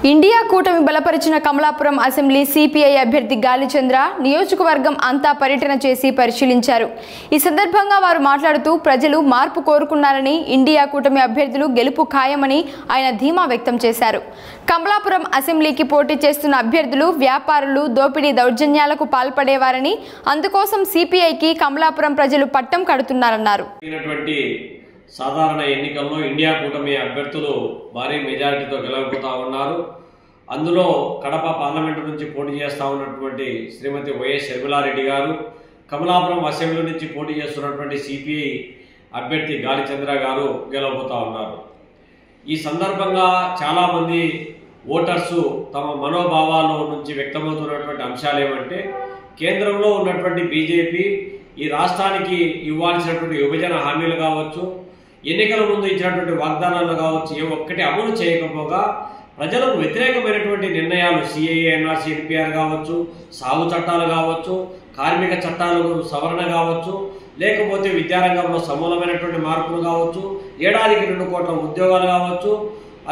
India కూటమి బలపరిచిన Kamalapuram assembly CPI అభ్యర్థి గాలిచంద్ర నియోజకవర్గం అంతా పర్యటన చేసి పరిశీలించారు। ఈ సందర్భంగా వారు మాట్లాడుతూ ప్రజలు మార్పు కోరుకున్నారని, ఇండియా కూటమి అభ్యర్థులు గెలుపు ఖాయమని ఆయన ధీమా వ్యక్తం చేశారు। కమలాపురం అసెంబ్లీకి పోటీ చేస్తున్న అభ్యర్థులు వ్యాపారులు దోపిడీ దౌర్జన్యాలకు పాల్పడేవారని, అందుకోసం సిపిఐకి కమలాపురం ప్రజలు పట్టం కడుతున్నారన్నారు। సాధారణ ఎన్నికల్లో ఇండియా కూటమి అభ్యర్థులు భారీ మెజారిటీతో గెలవబోతా ఉన్నారు। అందులో కడప పార్లమెంటు నుంచి పోటీ చేస్తూ ఉన్నటువంటి శ్రీమతి వైఎస్ షర్మిలారెడ్డి గారు, కమలాపురం అసెంబ్లీ నుంచి పోటీ చేస్తున్నటువంటి సిపిఐ అభ్యర్థి గాలిచంద్ర గారు గెలవబోతా ఉన్నారు। ఈ సందర్భంగా చాలామంది ఓటర్సు తమ మనోభావాల నుంచి వ్యక్తమవుతున్నటువంటి అంశాలు ఏమంటే, కేంద్రంలో ఉన్నటువంటి బీజేపీ ఈ రాష్ట్రానికి ఇవ్వాల్సినటువంటి విభజన హామీలు కావచ్చు, ఎన్నికల ముందు ఇచ్చినటువంటి వాగ్దానాలు కావచ్చు, ఏ ఒక్కటి అమలు చేయకపోగా ప్రజలకు వ్యతిరేకమైనటువంటి నిర్ణయాలు సిఏఏ, ఎన్ఆర్సీ, ఎన్పిఆర్ కావచ్చు, సాగు చట్టాలు కావచ్చు, కార్మిక చట్టాలు సవరణ కావచ్చు, లేకపోతే విద్యారంగంలో సమూలమైనటువంటి మార్పులు కావచ్చు, ఏడాదికి 2 కోట్ల ఉద్యోగాలు కావచ్చు,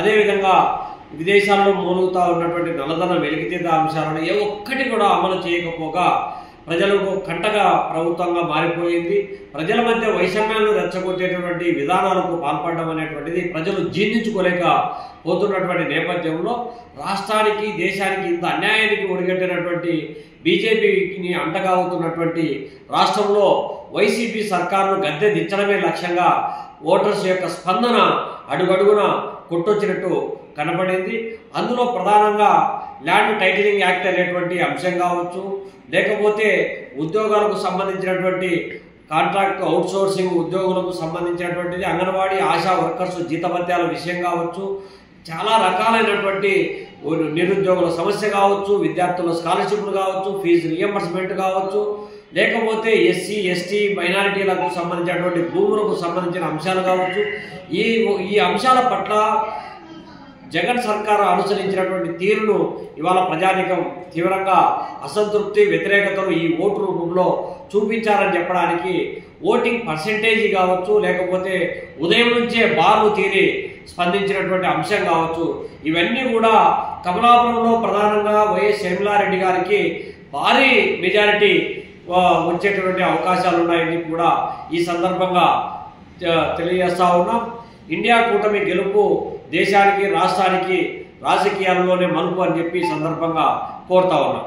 అదేవిధంగా విదేశాల్లో మూలుగుతూ ఉన్నటువంటి నల్లధన వెలికితీత అంశాలను ఏ ఒక్కటి కూడా అమలు చేయకపోగా ప్రజలకు కంటగా ప్రభుత్వంగా మారిపోయింది। ప్రజల మధ్య వైషమ్యాలను రెచ్చగొట్టేటువంటి విధానాలకు పాల్పడడం అనేటువంటిది ప్రజలు జీర్ణించుకోలేక పోతున్నటువంటి నేపథ్యంలో రాష్ట్రానికి, దేశానికి ఇంత అన్యాయానికి ఒడిగట్టినటువంటి బీజేపీని అంటగా అవుతున్నటువంటి రాష్ట్రంలో వైసీపీ సర్కారును గద్దె దించడమే లక్ష్యంగా ఓటర్స్ యొక్క స్పందన అడుగడుగున కొట్టొచ్చినట్టు కనపడింది। అందులో ప్రధానంగా ల్యాండ్ టైటిలింగ్ యాక్ట్ అనేటువంటి అంశం కావచ్చు, లేకపోతే ఉద్యోగాలకు సంబంధించినటువంటి కాంట్రాక్ట్ అవుట్సోర్సింగ్ ఉద్యోగులకు సంబంధించినటువంటిది, అంగన్వాడీ ఆశా వర్కర్స్ జీతభత్యాల విషయం కావచ్చు, చాలా రకాలైనటువంటి నిరుద్యోగుల సమస్య కావచ్చు, విద్యార్థుల స్కాలర్షిప్లు కావచ్చు, ఫీజు రియంబర్స్మెంట్ కావచ్చు, లేకపోతే ఎస్సీ, ఎస్టీ, మైనారిటీలకు సంబంధించినటువంటి భూములకు సంబంధించిన అంశాలు కావచ్చు, ఈ అంశాల పట్ల జగన్ సర్కారు అనుసరించినటువంటి తీరును ఇవాళ ప్రజానికం తీవ్రంగా అసంతృప్తి, వ్యతిరేకతను ఈ ఓటు రూపంలో చూపించారని చెప్పడానికి ఓటింగ్ పర్సెంటేజీ కావచ్చు, లేకపోతే ఉదయం నుంచే బారు తీరి స్పందించినటువంటి అంశం కావచ్చు, ఇవన్నీ కూడా కమలాపురంలో ప్రధానంగా వైఎస్ షర్మిలారెడ్డి గారికి భారీ మెజారిటీ వచ్చేటువంటి అవకాశాలు ఉన్నాయని కూడా ఈ సందర్భంగా తెలియజేస్తా ఉన్నాం। ఇండియా కూటమి గెలుపు దేశానికి, రాష్ట్రానికి రాజకీయాల్లోనే మలుపు అని చెప్పి సందర్భంగా కోరుతా ఉన్నాం।